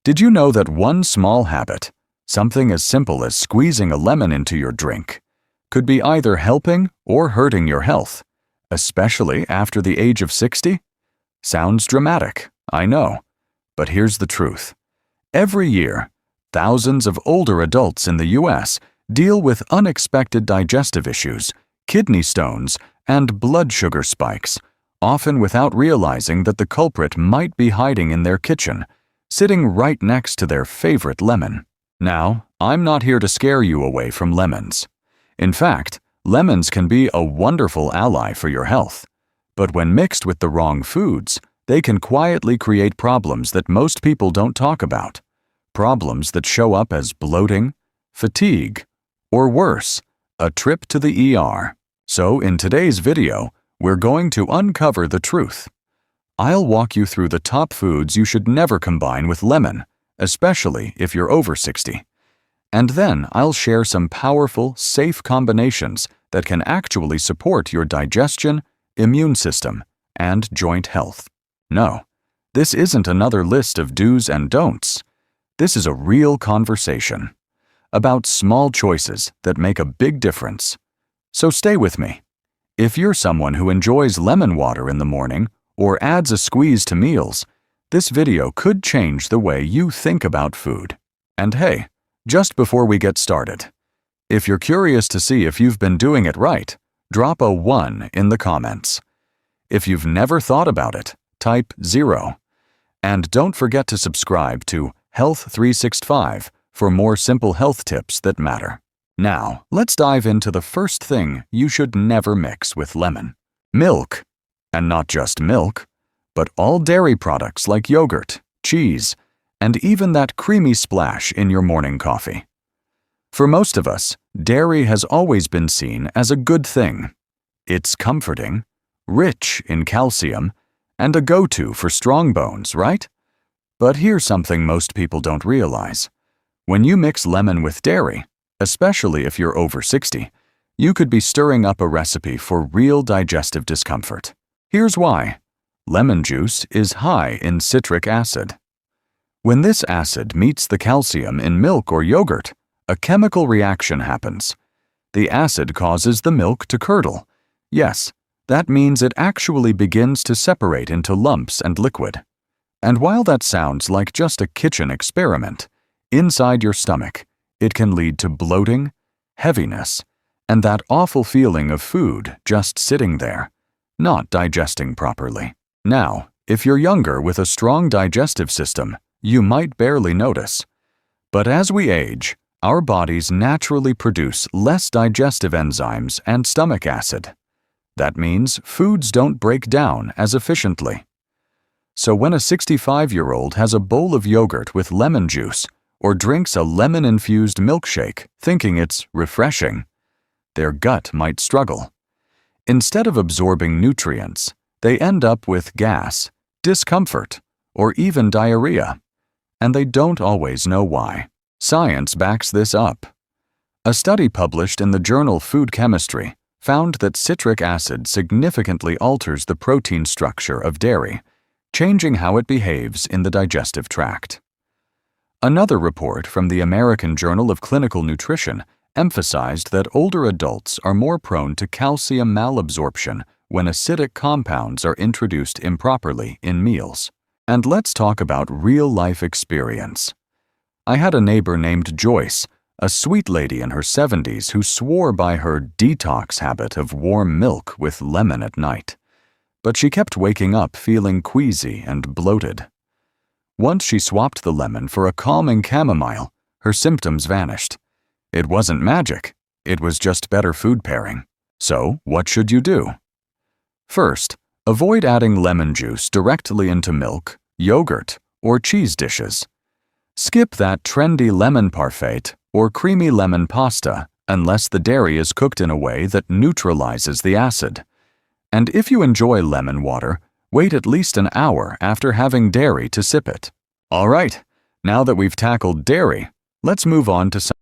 Did you know that one small habit, something as simple as squeezing a lemon into your drink, could be either helping or hurting your health, especially after the age of 60? Sounds dramatic, I know, but here's the truth. Every year, thousands of older adults in the U.S. deal with unexpected digestive issues, kidney stones, and blood sugar spikes, often without realizing that the culprit might be hiding in their kitchen, sitting right next to their favorite lemon. Now, I'm not here to scare you away from lemons. In fact, lemons can be a wonderful ally for your health. But when mixed with the wrong foods, they can quietly create problems that most people don't talk about. Problems that show up as bloating, fatigue, or worse, a trip to the ER. So in today's video, we're going to uncover the truth. I'll walk you through the top foods you should never combine with lemon, especially if you're over 60. And then I'll share some powerful, safe combinations that can actually support your digestion, immune system, and joint health. No, this isn't another list of do's and don'ts. This is a real conversation about small choices that make a big difference. So stay with me. If you're someone who enjoys lemon water in the morning or adds a squeeze to meals, this video could change the way you think about food. And hey, just before we get started, if you're curious to see if you've been doing it right, drop a 1 in the comments. If you've never thought about it, type 0. And don't forget to subscribe to Health 365 for more simple health tips that matter. Now, let's dive into the first thing you should never mix with lemon: milk. And not just milk, but all dairy products like yogurt, cheese, and even that creamy splash in your morning coffee. For most of us, dairy has always been seen as a good thing. It's comforting, rich in calcium, and a go-to for strong bones, right? But here's something most people don't realize. When you mix lemon with dairy, especially if you're over 60, you could be stirring up a recipe for real digestive discomfort. Here's why. Lemon juice is high in citric acid. When this acid meets the calcium in milk or yogurt, a chemical reaction happens. The acid causes the milk to curdle. Yes, that means it actually begins to separate into lumps and liquid. And while that sounds like just a kitchen experiment, inside your stomach, it can lead to bloating, heaviness, and that awful feeling of food just sitting there, not digesting properly. Now, if you're younger with a strong digestive system, you might barely notice. But as we age, our bodies naturally produce less digestive enzymes and stomach acid. That means foods don't break down as efficiently. So when a 65-year-old has a bowl of yogurt with lemon juice or drinks a lemon-infused milkshake thinking it's refreshing, their gut might struggle. Instead of absorbing nutrients, they end up with gas, discomfort, or even diarrhea. And they don't always know why. Science backs this up. A study published in the journal Food Chemistry found that citric acid significantly alters the protein structure of dairy, changing how it behaves in the digestive tract. Another report from the American Journal of Clinical Nutrition emphasized that older adults are more prone to calcium malabsorption when acidic compounds are introduced improperly in meals. And let's talk about real-life experience. I had a neighbor named Joyce, a sweet lady in her 70s who swore by her detox habit of warm milk with lemon at night. But she kept waking up feeling queasy and bloated. Once she swapped the lemon for a calming chamomile, her symptoms vanished. It wasn't magic, it was just better food pairing. So, what should you do? First, avoid adding lemon juice directly into milk, yogurt, or cheese dishes. Skip that trendy lemon parfait or creamy lemon pasta unless the dairy is cooked in a way that neutralizes the acid. And if you enjoy lemon water, wait at least an hour after having dairy to sip it. All right, now that we've tackled dairy, let's move on to some